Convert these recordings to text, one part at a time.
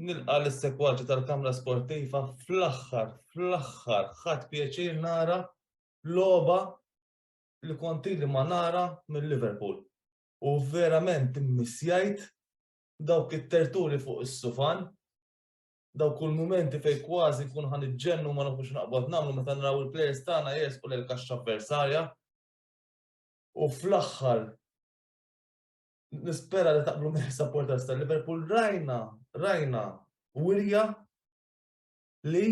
Nilqa l-sekwaċi tal-Kamra Sportiva fl-aħħar ħadd pjaċir nara logħba li kontili ma nara mill-Liverpool. U verament immissjajt dawk it-terturi fuq is-sufan, dawk il-mumenti fejn kważi nkun ħan iġġennu ma nafux naqbad nagħmlu meta naraw il-plejers tagħna jersqu lejn kaxxa avversarja. U fl-aħħar nispera li taqblu miegħi supporters tal-Liverpool rajna wirja li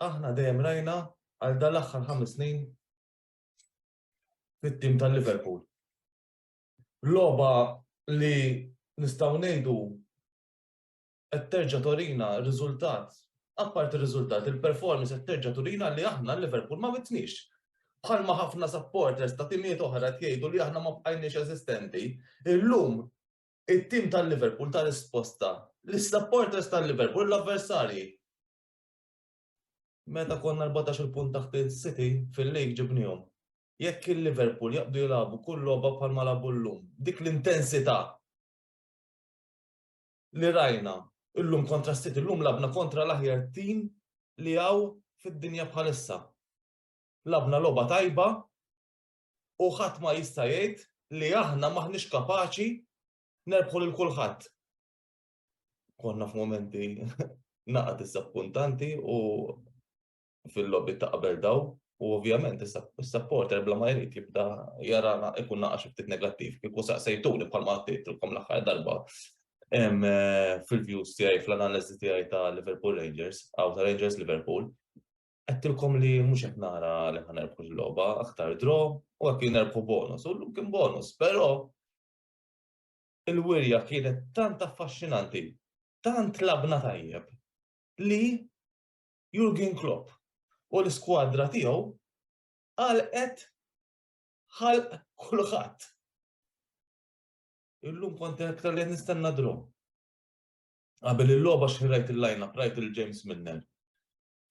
aħna dejjem rajna għal dan l-aħħar 5 snin fit-tim tal-Liverpool. Logħba li nistgħu ngħidu qed terġa' torina r-riżultat, apparti r-riżultat, il-performance qed terġa' turina li aħna l-Liverpool ma mitniex. Bħalma ħafna supporters ta' timijiet oħra qed jgħidu li aħna ma bqajniex eżistenti. Illum it-tim tal-Liverpool ta' risposta l-supporters tal-Liverpool l-avversarji. Meta konna 14 punt taħt il-City fil-lig ġibnihom. Jekk il-Liverpool jaqbdu jilagħbu kull logħba bħalma lagħbu llum, dik l-intensità li rajna illum kontra City, illum labna kontra l-aħjar tim li hawn fid-dinja bħalissa. Labna logħba tajba u ħadd ma jista' jgħid li aħna maħniex kapaċi nerbħu lil kulħadd. Konna f'momenti naqgħet disappuntanti u fil-lobby ta' qabel daw u ovvjament is-supporter bla ma jrid jibda jarana ikun naqax ftit negattiv kieku saqsejtuni bħalma għattilkom l-aħħar darba fil-views tiegħi fl-analiżi tiegħi ta' Liverpool Rangers aw ta' Rangers Liverpool. Għattilkom li mhux qed nara li ħanerbħu l-logħba aktar draw u hekk nerbħu bonus. U llum kien bonus, però il-wirja kienet tant affaxxinanti, tant labna tajjeb li Jurgen Klopp u l-iskwadra tiegħu għalqet ħalq kulħadd. Illum kont aktar li nistenna draw. Qabel il-logħba x'rajt il-line-up, rajt il-James Milner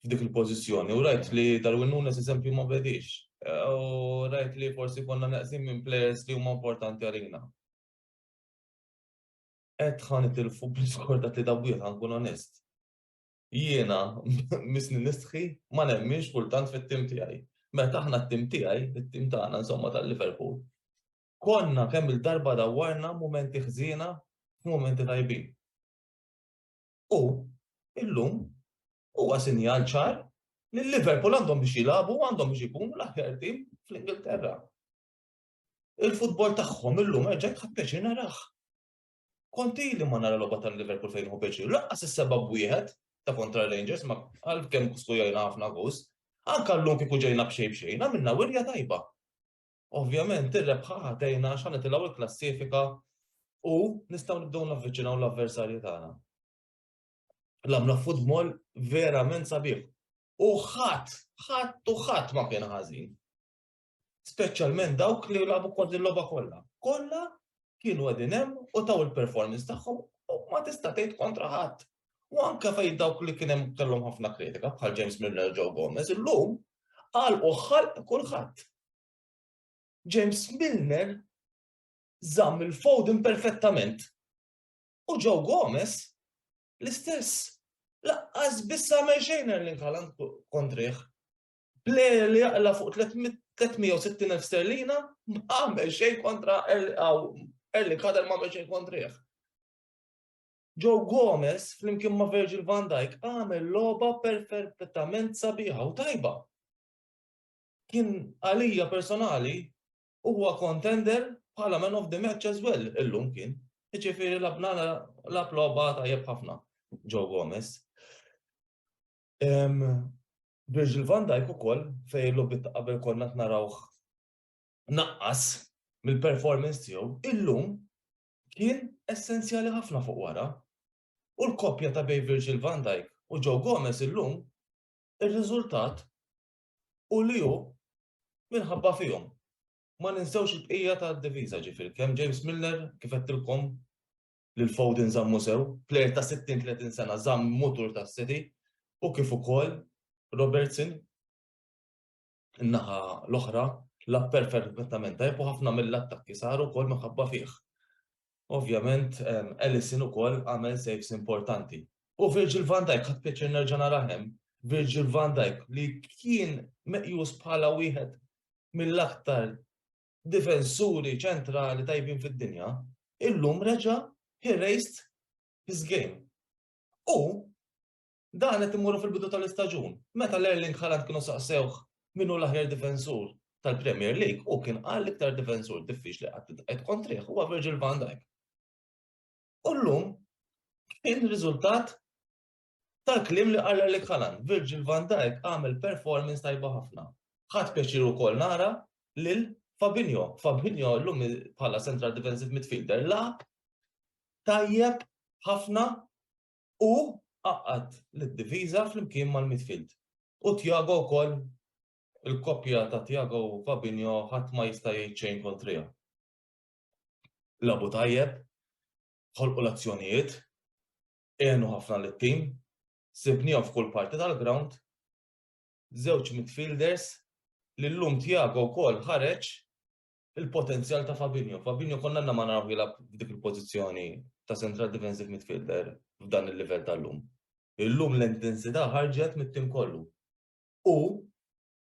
f'dik il-pożizzjoni u rajt li Darwin Núñez eżempju ma bedix. U rajt li forsi konna neqsin minn players li huma importanti għalina. Qed ħanitilfu bl-iskorta li dawwiet ħankun onest. Jiena misni nistħi ma nemminx kultant fit-tim tiegħi. Meta aħna t-tim tiegħi, it-tim tagħna insomma tal-Liverpool. Konna kemm il-darba dawwarna mumenti ħżiena f'mumenti tajbin. U illum huwa sinjal ċar li l-Liverpool għandhom biex jilagħbu għandhom biex ikunu l-aħjar tim fl-Ingilterra. Il-futbol tagħhom illum erġa' ħadd pjaċir narah. Kont ili ma nara logħba tal-Liverpool fejn hu pjaċir. Laqqas is-sebab wieħed ta' kontra Rangers ma għalkemm skujajna ħafna gost. Anke llum kieku ġejna b'xejn għamilna wirja tajba. Ovvjament ir-rebħa ħatejna għax nitilgħu il-klassifika u nistgħu nibdew navviċinaw l-avversarji tagħna. Labna futbol verament sabiħ. U ħadd ma kien ħażin. Speċjalment dawk li labu kważi l-logħba kollha. Kollha kienu qegħdin hemm u taw il-performance tagħhom u ma tista' tgħid kontra ħadd. U anke fejn dawk li kien hemm kellhom ħafna kritika bħal James Milner, Joe Gomez, illum għalqu ħalq kulħadd. James Milner żamm il-Foden perfettament. U Joe Gomez l-istess. Laqqas biss għamel xejn Erling Haaland kontrih. Plejer li jaqla fuq 360,000 sterlina ma għamel xejn kontra Erling Haaland ma għamel xejn kontrih. Joe Gomez flimkien ma' Virgil van Dijk għamel logħba perfettament sabiħa u tajba. Kien għalija personali huwa contender bħala man of the match as well illum kien. Jiġifieri labna logħba tajjeb ħafna Joe Gomez. Virgil van Dijk ukoll fejn l-logħbi ta' qabel konna narawh naqqas mill-performance tiegħu, illum kien essenzjali ħafna fuq wara. U l-koppja ta' bejn Virgil van Dijk u Joe Gomez illum ir-riżultat u li hu minħabba fihom. Ma ninsewx il-bqija tad-diviża ġifieri kemm James Milner kif qedtilkom lil Foden żammu sew, plejer ta' 30 sena żamm mutur tas-City u kif ukoll Robertson in-naħa l-oħra lab perfettament tajb u ħafna mill-attakki saru wkoll minħabba fih. Ovvjament Ellison ukoll għamel saves importanti. U Virgil van Dijk ħadd pjaċir nerġa' narahem. Virgil van Dijk li kien meqjus bħala wieħed mill-aktar difensuri ċentrali tajbin fid-dinja, illum reġa' he raised his game. U dan qed imorru fil-bidu tal-istaġun. Meta l-Erling Haaland kienu saqsewh minnu l-aħjar difensur tal-Premier League u kien qal l-iktar difensur diffiċli qed kontrih huwa Virgil van Dijk. U llum kien riżultat tal-kliem li qal Erling Haaland. Virgil van Dijk għamel performance tajba ħafna. Ħadd pjaċir ukoll nara lil Fabinho. Fabinho llum bħala central defensive midfielder lagħab tajjeb ħafna u qaqqad lid-diviża flimkien mal-midfield. U Thiago wkoll il-koppja ta' Thiago u Fabinho ħadd ma jista' jgħid xejn kontrija. Labu tajjeb, ħolqu l-azzjonijiet, għenu ħafna lit-tim, sibnihom f'kull parti tal-ground, żewġ midfielders li llum Thiago wkoll ħareġ il-potenzjal ta' Fabinho. Fabinho konna ma naraw jilgħab f'dik il-pożizzjoni ta' central defensive midfielder f'dan il-livell tal-lum. Illum l-intensità ħarġet mit-tim kollu. U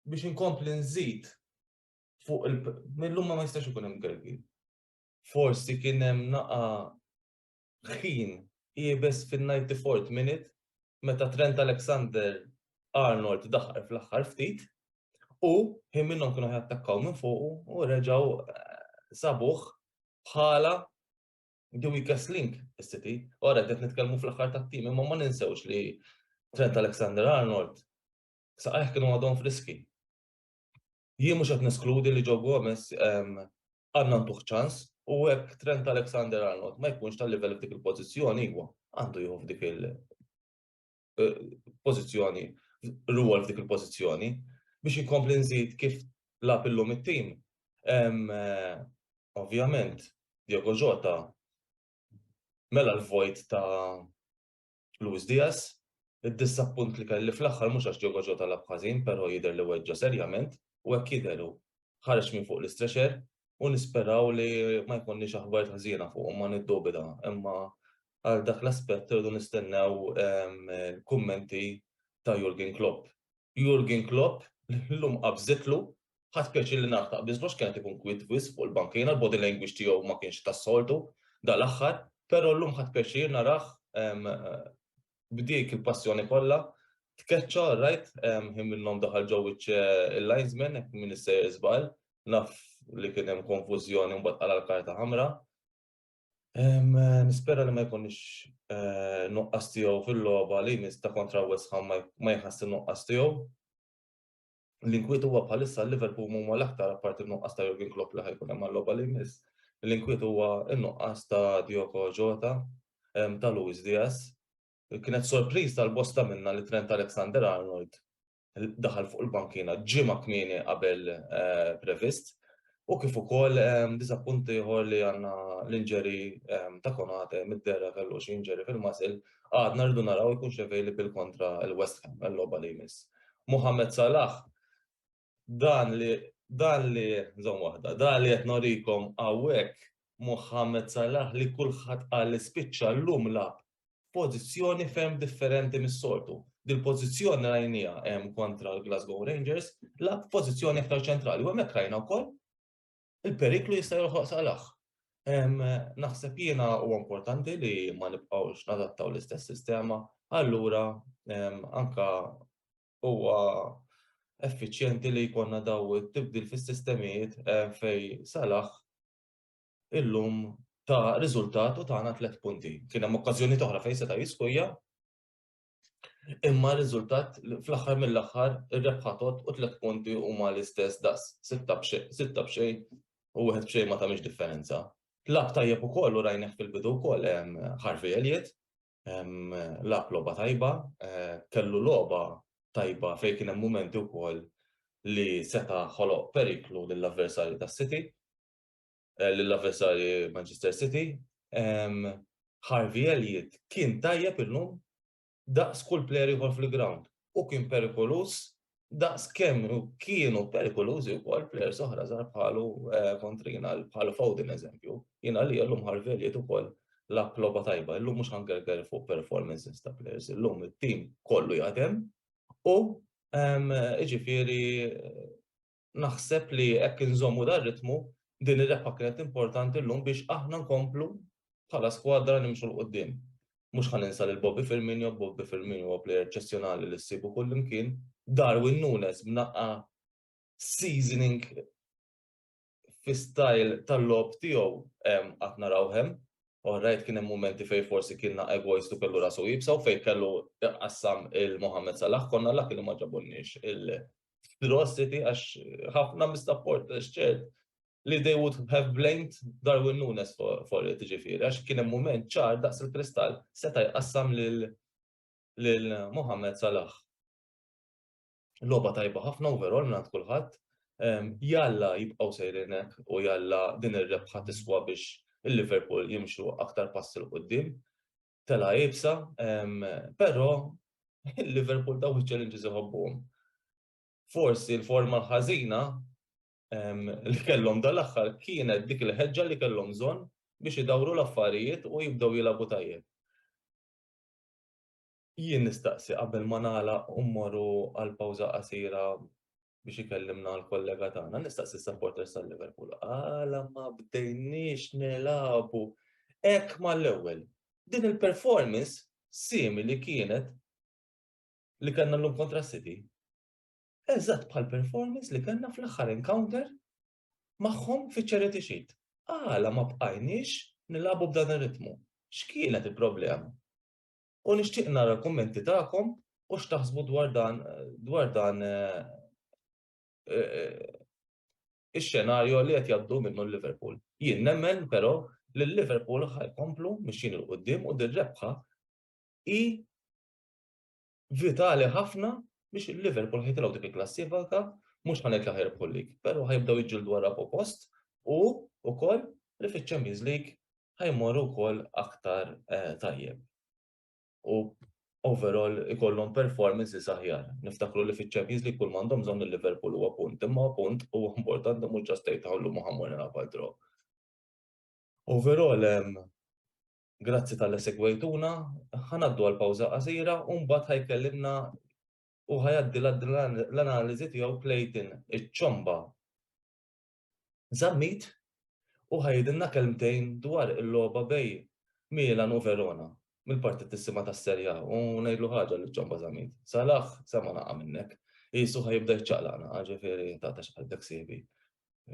biex inkompli nżid fuq millum ma jistax ikun hemm Gergi. Forsi kien hemm naqa' ħin qiebes fin-94th minute meta Trent Alexander-Arnold daħħal fl-aħħar ftit u ħin minnhom kienu jattakkaw minn fuq u reġgħu sabuh bħala the weakest link is-City. Ora qed nitkellmu fl-aħħar tat-tim imma ma ninsewx li Trent Alexander-Arnold saqajh kienu għadhom friski. Jien mhux qed neskludi li Joe Gomez għandna ntuħ ċans u hekk Trent Alexander-Arnold ma jkunx tal-livell f'dik il-pożizzjoni huwa għandu jieħu f'dik il-pożizzjoni, rwol f'dik il-pożizzjoni biex inkompli nżid kif lagħab illum it-tim. Ovvjament, Diogo Jota mela l-vojt ta' Luis Diaz, id-disappunt li kelli fl-aħħar mhux għax Diogo Jota lagħab ħażin, però jidher li weġġa serjament u hekk jidheru ħareġ minn fuq l-istretcher u nisperaw li ma jkunniex aħbar ħażina fuq ma niddubita, imma għal dak l-aspett irridu nistennew il-kummenti ta' Jurgen Klopp. Jurgen Klopp llum qabżitlu ħadd pjaċir li naħtaq biżlux kienet ikun kwiet wis fuq il-bankina, l-body language tiegħu ma kienx tas-soltu dal-aħħar, però llum ħadd pjaċir narah b'dik il-passjoni kollha tkeċċa rajt ħin minnhom daħal ġew il-linesman hekk min issejjer żball, naf li kien hemm konfużjoni u mbagħad qala l-karta ħamra. Nispera li ma jkunx nuqqas tiegħu fil-logħba li jmiss ta' kontra West Ham ma jħass in-nuqqas tiegħu. L-inkwiet huwa bħalissa l-Liverpool huma l-aktar apparti n-nuqqas ta' Jurgen Klopp li ħajkun hemm għall-logħba li jmiss. L-inkwiet huwa n-nuqqas ta' Diogo Jota ta' Luis Diaz. Kienet sorpriż tal-bosta minna li Trent Alexander-Arnold daħal fuq il-bankina ġimgħa kmieni qabel previst. U kif ukoll disappunti ieħor li għandna l-injury ta' Konate mid-dera kellu xi injury fil-muscle għadna rridu naraw ikunx available kontra l-West Ham l-logħba li jmiss. Mohamed Salah dan li qed norikom hawnhekk Mohamed Salah li kulħadd qal li spiċċa llum lagħab pożizzjoni ferm differenti mis-soltu. Dil-pożizzjoni rajnija kontra l-Glasgow Rangers lagħab pożizzjoni aktar ċentrali u hemmhekk rajna wkoll il-periklu jista' jolħoq Salah. Naħseb jiena huwa importanti li ma nibqgħux nadattaw l-istess sistema, allura anke huwa effiċjenti li jkollna daw it-tibdil fis-sistemijiet fejn Salah illum ta' riżultat u tagħna 3 punti. Kien hemm okkażjoni oħra fejn seta' jiskujja, imma r-riżultat fl-aħħar mill-aħħar ir-rebħatot u 3 punti huma l-istess daqs. 6 b'xejn u 1 b'xejn ma tagħmilx differenza. Lab tajjeb ukoll u rajnih fil-bidu wkoll Harvey Elliott, lab logħba tajba, kellu logħba tajba fejn kien hemm mumenti wkoll li seta' ħoloq periklu lill-avversarji tas-City, lill-avversarji Manchester City. Harvey Elliott kien tajjeb illum daqs kull plejer ieħor fil-ground u kien perikolus daqs kemm kienu perikolużi wkoll plejers oħra żgħar bħalu kontrina bħal Foden eżempju. Jiena li llum Harvey Elliott ukoll lab logħba tajba. Illum mhux ħangerger fuq performances ta' plejers, illum it-tim kollu jaħdem u jiġifieri naħseb li hekk inżommu dar ritmu din ir-rebħa kienet importanti llum biex aħna nkomplu bħala skwadra nimxu l qudiem. Mhux ħaninsa lil Bobby Firmino huwa plejer eċċezzjonali li ssibu kullimkien. Darwin Núñez b'naqqa seasoning fi style tal-logħob tiegħu qatt naraw hemm. Orrajt kien hemm mumenti fejn forsi kien egoist u kellu rasu jibsa u fejn kellu qassam il-Mohammed Salah konna llak li ma ġabulniex il-City għax ħafna mis-support ċert li they would have blamed Darwin Núñez for it, ġifieri, għax kien hemm mument ċar daqs il-kristall seta' jqassam lil Mohammed Salah. Logħba tajba ħafna overall mingħand kulħadd. Jalla jibqgħu sejrin hekk u jalla din ir-rebħa tiswa biex il-Liverpool jimxu aktar passi l qudiem. Tela jibsa, però il-Liverpool daw il-challenges iħobbuhom. Forsi l-forma l-ħażina li kellhom dal-aħħar kienet dik il-ħeġġa li kellhom bżonn biex idawru l-affarijiet u jibdew jilagħbu tajjeb. Jien nistaqsi qabel ma nagħlaq u mmorru għal pawża qasira biex ikellimna l-kollega tagħna, nistaqsi s-supporters tal-Liverpool. Għala ma bdejniex nilagħbu hekk mal-ewwel. Din il-performance simili kienet li kellna llum kontra City. Eżatt bħal performance li kellna fl-aħħar encounter magħhom fiċ-Charity Shield. Għala ma bqajniex nilagħbu b'dan ir-ritmu. X'kienet il-problema? U nixtieq nara l-kummenti tagħkom u x'taħsbu dwar dan ix-xenarju li qed jgħaddu minnu l-Liverpool. Jien nemmen però li l-Liverpool ħajkomplu mixjin il qudiem u dir-rebħa hi vitali ħafna biex il-Liverpool ħajtilgħu dik il-klassifika mhux ħanejt li ħajrebħu l-lig, però ħajbdew jiġġieldu wara post u wkoll li fiċ-Champions League ħajmorru wkoll aktar tajjeb. U overall ikollhom performances aħjar. Niftakru li fiċ-Champions League kull m'għandhom bżonn il-Liverpool huwa punt, imma punt huwa importanti mhux ġast tgħidlu ma ħammur nilagħbu għal draw. Overall grazzi tal-li segwejtuna, ħanaddu għal pawża qasira u mbagħad ħajkellimna u ħajaddi l-analiżi tiegħu Clayton iċ-ċomba Żammit u ħajdilna kelmtejn dwar il-logħba bejn Milan u Verona mill-partitissima tas-Serja u ngħidlu ħaġa liċ-ċomba Żammit. Salah sema naqa' minnek. Qisu ħajibda jċċaqlaqna, ġifieri tagħta xi ħadd ħsiebi.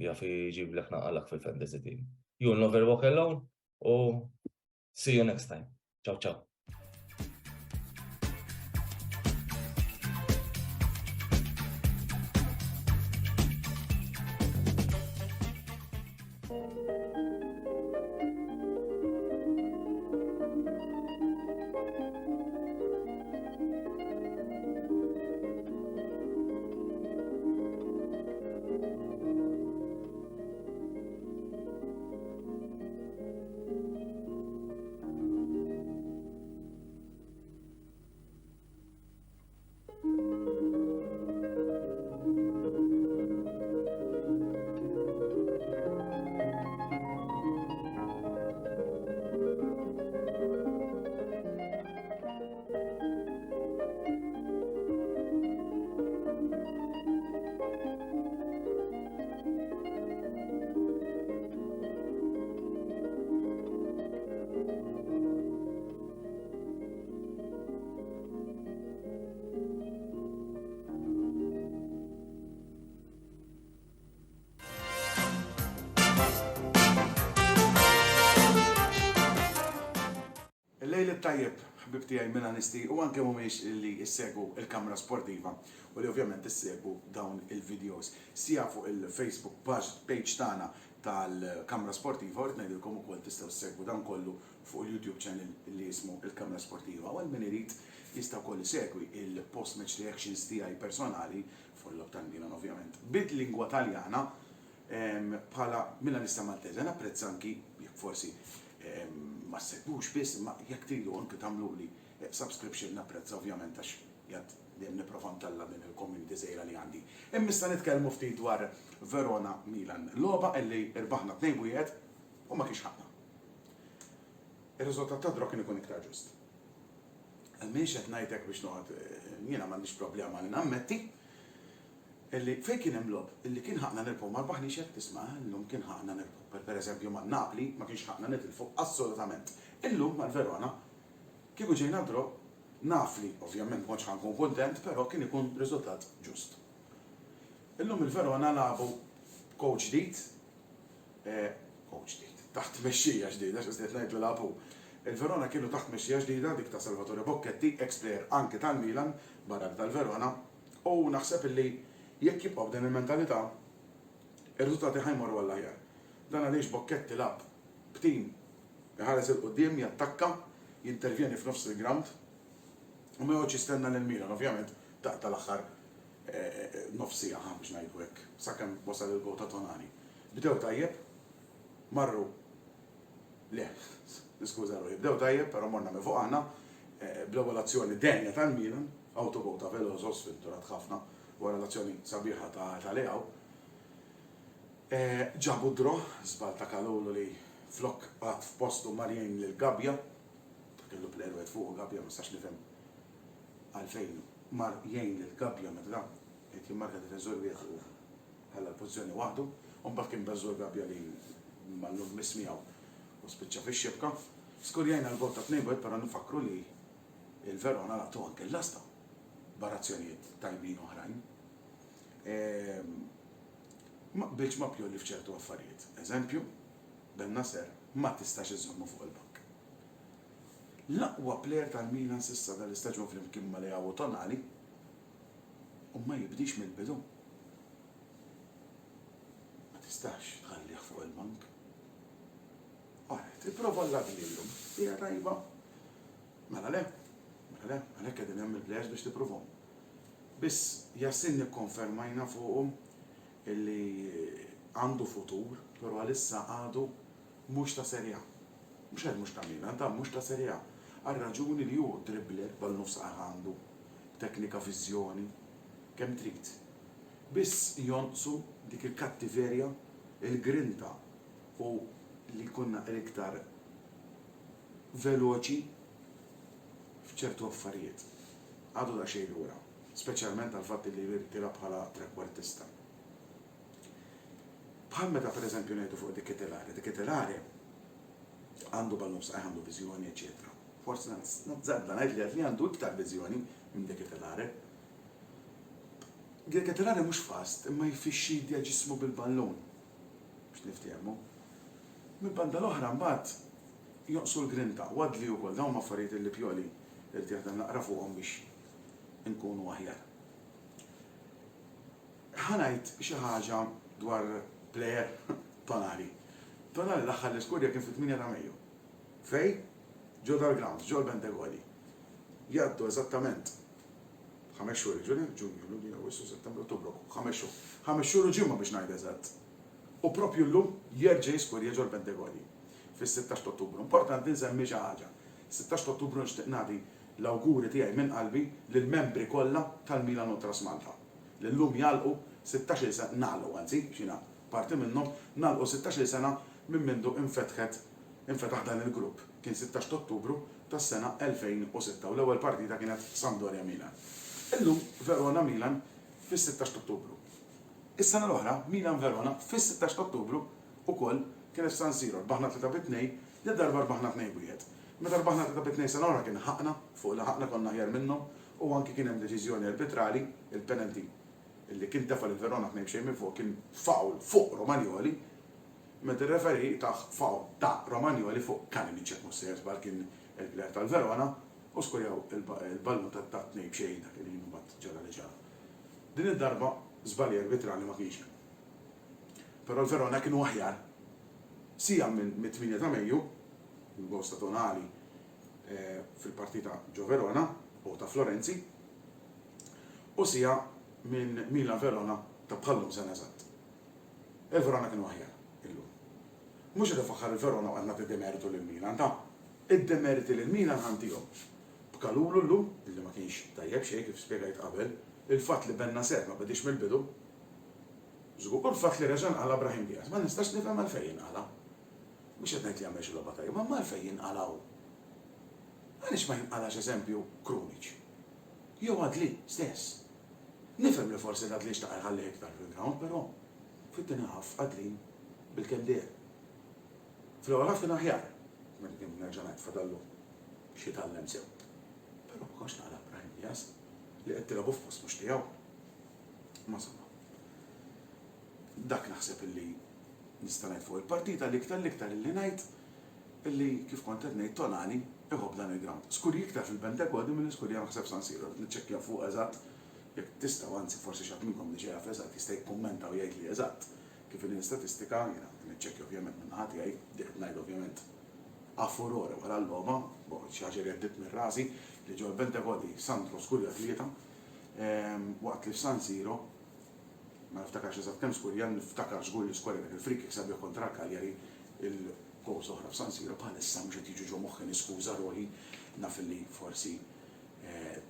Jaf jġiblek naqalak fil-fantasy team. You'll never walk alone u see you next time. Ciao ciao. Il-lejl tajjeb, ħbib tiegħi Milanisti u anke mhumiex li jissegwu il-Kamra Sportiva u li ovvjament issegwu dawn il-videos. Sija fuq il-Facebook page tagħna tal-Kamra Sportiva u ngħidilkom ukoll tistgħu ssegwu dan kollu fuq il-YouTube channel li jismu il-Kamra Sportiva. U min irid jista' wkoll isegwi il-post match reactions tiegħi personali fuq il-lob tal-Milan ovvjament. Bid-lingwa Taljana bħala Milanista Maltese, napprezza anki jekk forsi ma segwux biss, ma jekk tridu anke tagħmluli subscription napprezza ovvjament għax jgħid dejjem nipprova ntella din il-community żgħira li għandi. Issa nitkellmu ftit dwar Verona Milan, logħba li irbaħna 2-1 u ma kienx ħaqna. Ir-riżultat ta' draw kien ikun iktar ġust. Mhix qed ngħidlek biex noqgħod jiena m'għandix problema li nammetti illi fejn kien hemm lob illi kien ħaqna nirbħu ma rbaħniex hekk tisma' illum kien ħaqna nirbħu. Pereżempju ma' Napli ma kienx ħaqna nitilfu assolutament. Illum mal-Verona kieku ġejna draw naf li ovvjament ma ħankun kuntent, però kien ikun riżultat ġust. Illum il-Verona lagħbu coach ġdid, taħt mexxija ġdida, x'qed ngħidlu lagħbu. Il-Verona kienu taħt mexxija ġdida dik ta' Salvatore Bocchetti, ex-player anke tal-Milan, barra tal-Verona, u naħseb illi jekk jibqgħu b'din il-mentalità, ir-riżultati ħajmorru għall aħjar. Dan għaliex Bocchetti lab b'tim iħares il-qudiem, jattakka, jintervjeni f'nofs il-ground, u ma jgħodx jistenna lill-Milan, ovvjament, taqta l-aħħar nofsija biex ngħidu hekk, sakemm wasal il-gol ta' Tonali. Bdew tajjeb, marru le, niskuża ruħi, bdew tajjeb, però morna me fuq aħna, bl-ewwel azzjoni denja tal-Milan, autogol ta' Veloso sfinturat ħafna, wara l-azzjoni sabiħa ta' Leaw. Ġabu dro, żball ta' Kalulu li flok qatt f'postu marjin lil Gabbja, kellu pleru fuq Gabbja ma stax nifhem għalfejn mar jgħin lil-Gabbja meta qed jimmarka d-reżor wieħed u ħalla l-pożizzjoni waħdu, u mbagħad kien beżżur Gabbja li mallum mismiegħu u spiċċa fix-xibka. Skur jgħin għal-gol ta' 2-1, però nifakru li il-Verona laqtu anke l-lasta b'arazzjonijiet tajbin oħrajn. Ma qbilx ma Pioli f'ċertu affarijiet. Eżempju, Ben-Nasser ma tistax iżommu fuq il-bank. L-aqwa plejer tal-Milan s'issa dal-istaġun fl-imkien ma Leaw u Tonali u ma jibdix mill-bidu. Ma tistax tħallih fuq il-bank. Għaret, il-prova l-għadli l-lum, hija tajba. Mela le, għalhekk qegħdin hemm il-plejers biex tipprovhom. Biss jassin nikkonfermajna fuqhom illi għandu futur, però għalissa għadu mhux ta' Serja. Mhux mhux ta' Milan, ta' mhux ta' Serja. Għal-raġuni li hu dribbler bal-nofs għandu, teknika viżjoni, kemm trid. Biss jonqsu dik il-kattiverja, il-grinta u li kunna iktar veloċi f'ċertu affarijiet. Għadu da xejn lura, speċjalment għal-fatt li jirtira bħala trekkwartista. Bħal meta pereżempju ngħidu fuq dik Ketelare għandu bal-nofs għandu viżjoni, eċetera. Forsi nazzadda ngħid li għandu iktar viżjoni minn dik Ketelare. Ketelare mhux fast, imma jfixxidja ġismu bil-ballun biex niftehmu. Mill-banda l-oħra mbagħad joqsu l-grinta, wadli wkoll dawn affarijiet li Pioli irid jaħdem naqra fuqhom biex inkunu aħjar. Ħanajt xi ħaġa dwar plejer Tonali. Tonali l-aħħar l-iskurja kien fit-8 ta' Mejju. Fej? Ġo dal-grounds, ġo l-Bentegoli. Jaddu eżattament 5 xhur, Ġunju, Lulju, Awwissu, Settembru, Ottubru, 5 xhur. 5 xhur u ġimma biex ngħid eżatt. U propju llum jerġa' jiskurja ġo l-Bentegoli fis-16 Ottubru. Importanti nsemmi xi ħaġa. 16 Ottubru nixtieq nagħti l-awguri tiegħi minn qalbi lill-membri kollha tal-Milan Ultras Malta. Li llum jalqu 16 sena nagħlqu anzi xina parti minnhom nagħlqu 16 sena minn mindu infetaħ dan il-grupp. Kien 16 Ottubru tas-sena 2006 u l-ewwel partita kienet Sampdoria Milan. Illum Verona Milan fis-16 Ottubru. Is-sena l-oħra Milan Verona fis-16 Ottubru ukoll kienet San Siro rbaħna 3-2 li darba rbaħna 2-1. Meta rbaħna 3-2 sena oħra kien ħaqna fuq li ħaqna konna aħjar minnhom u anke kien hemm deċiżjoni arbitrali il-penalty illi kien tefa' il-Verona 2 minn fuq kien faul fuq Romagnoli. Meta ir-referi taħ faul ta' Romagnoli fuq Kalinic mhux se jersbal kien il-plejer tal-Verona u skurjaw il-ballu ta' 2 dak li mbagħad ġara li ġara. Din id-darba żbalji arbitrali ma kienx. Però l-Verona kienu aħjar sija minn 8 ta' Mejju, il-gol ta' Tonali fil-partita ġo Verona u ta' Florenzi, u sija minn Milan Verona ta' bħallum sena eżatt. Il-Verona kienu aħjar illum. Mhux qed ifaħħar il-Verona u għandna id-demertu lil-Milan, ta' id-demeriti lil-Milan ħantihom. B'Kalulu llum, illi ma kienx tajjeb xejn kif spjegajt qabel, il-fatt li Benna Ser ma bedix mill-bidu, żgur l-fatt li reġa' nqala Brahim Diaz, ma nistax nifhem għalfejn inqala. Mhux qed ngħid li għamel xi logħba tajba, ma għalfejn inqalaw. Għaliex ma jinqalax eżempju Krunic. Jew Adli stess. Nifhem li forsi Adli xtaq jħalli iktar fil-ground, però fit-tieni ħaf Adli bil-kellier. Fl-ewwel ħaf kien aħjar, kien nerġa' ngħid fadallu xi tallem sew. Però ma konx naqra Brahim Diaz li qed tilgħu f'post mhux tiegħu. Ma somma. Dak naħseb illi nista' ngħid fuq il-partita l-iktar illi ngħid illi kif kont qed ngħid Tonali iħobb dan il-ground. Skuri iktar fil-Bentegodi mill-iskurja naħseb San Siro, niċċekkja fuq eżatt, jekk tistgħu anzi forsi xatt minnkom diġà jaf eżatt jista' jikkummenta u jgħid li eżatt. Kif il-istatistika jiena niċċekkja ovvjament minn ħadd jgħid diqt ngħid ovvjament a furore wara l-logħba, xi ħaġa li għeddiet minn rasi li ġew il-Bentegodi Sandro Skurja tlieta waqt li f'San Siro ma niftakarx eżatt kemm skurja, niftakar żgur li skurja dak il-free kick sabiħ kontra Cagliari il-gows oħra f'San Siro bħalissa mhux qed jiġu ġo moħħi niskuża ruħi naf li forsi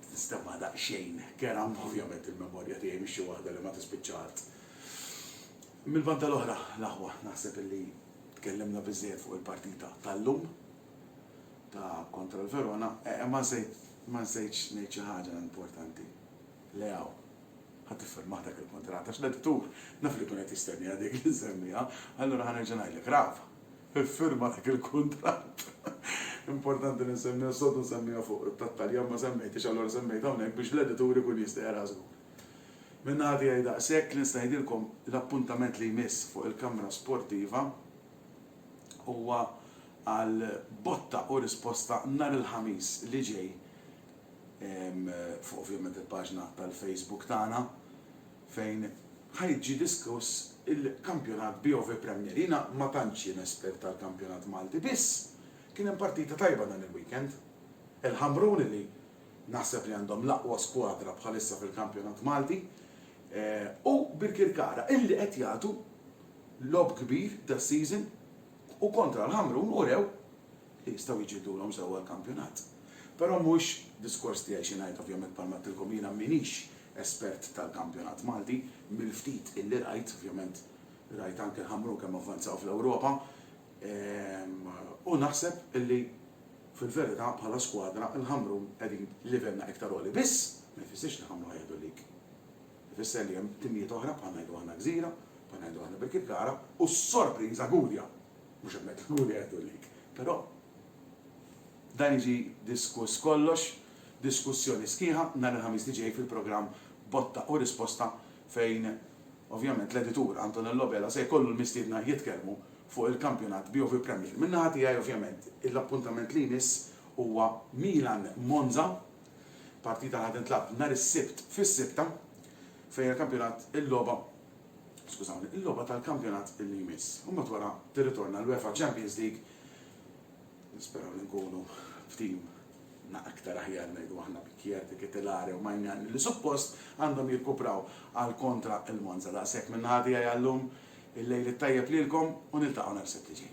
tistemma daqsxejn keram ovvjament il-memorja tiegħi mhix xi waħda li ma tispiċċat. Mill-banda l-oħra l-aħwa naħseb illi tkellimna biżżejjed fuq il-partita tal-lum ta' kontra l-Verona, ma żejtx ngħid xi ħaġa importanti. Leaw, ħadd iffirma dak il-kontratt għax l-editur naf li kun qed jistennija dik li nsemmiha, allura ħanerġa' ngħidlek rafa. Iffirma dak il-kuntratt. Importanti li nsemmiha s-sodu nsemmiha fuq tat-Taljan ma semmejtix allura semmejt hawnhekk biex l-editur ikun jista' jara żgur. Minn ħadi għaj daqshekk nista' ngħidilkom l-appuntament li jmiss fuq il-Kamra Sportiva huwa għal botta u risposta nhar il-ħamis li ġej fuq ovvjament il-paġna tal-Facebook tagħna fejn ħajġi diskuss il-kampjonat BOV Premier. Jiena ma tantx jien espert tal-kampjonat Malti, biss kien hemm partita tajba dan il-weekend. Il-Ħamrun li naħseb li għandhom l-aqwa skwadra bħalissa fil-kampjonat Malti u Birkirkara illi qed jagħtu lob kbir tas-season u kontra l-Ħamrun u rew li jistgħu jiġildulhom sewwa l-kampjonat. Però mhux diskors tiegħi xi ngħid ovvjament bħalma tilkom jiena minix espert tal-kampjonat Malti, mill-ftit illi rajt, ovvjament rajt anke l-Ħamrun kemm avvanzaw fl-Ewropa, u naħseb illi fil-verità bħala skwadra il-Ħamrun qegħdin livelna iktar għoli. Biss ma jfissirx li Ħamrun ħajdu lik. Ifisser li hemm timijiet oħra bħal ngħidu aħna Gżira, bħal ngħidu aħna Birkirkara u s-sorpriża Gudja. Mhux hemmhekk Gudja jgħidu lik. Però dan jiġi diskuss kollox, diskussjoni sħiħa nhar il-ħamis li ġej fil-programm Botta u Risposta fejn ovvjament l-editur Antonello Bella se jkollu l-mistiedna jitkellmu fuq il-kampjonat BOV Premier. Min-naħa tiegħi ovvjament l-appuntament li jmiss huwa Milan Monza, partita ħad intlab nhar is-Sibt fis-Sibta fejn il-kampjonat il-logħba tal-kampjonat li jmiss. U mbagħad wara tirritorna l-UEFA Champions League. Nisperaw li nkunu f'tim aktar aħjar ngħidu aħna bikjerti kitilari u majnjan li suppost għandhom jirkupraw għal kontra il-Monza. Daqshekk minn ħadi għallum il-lejl tajjeb lilkom u niltaqgħu nhar Sibt li ġej.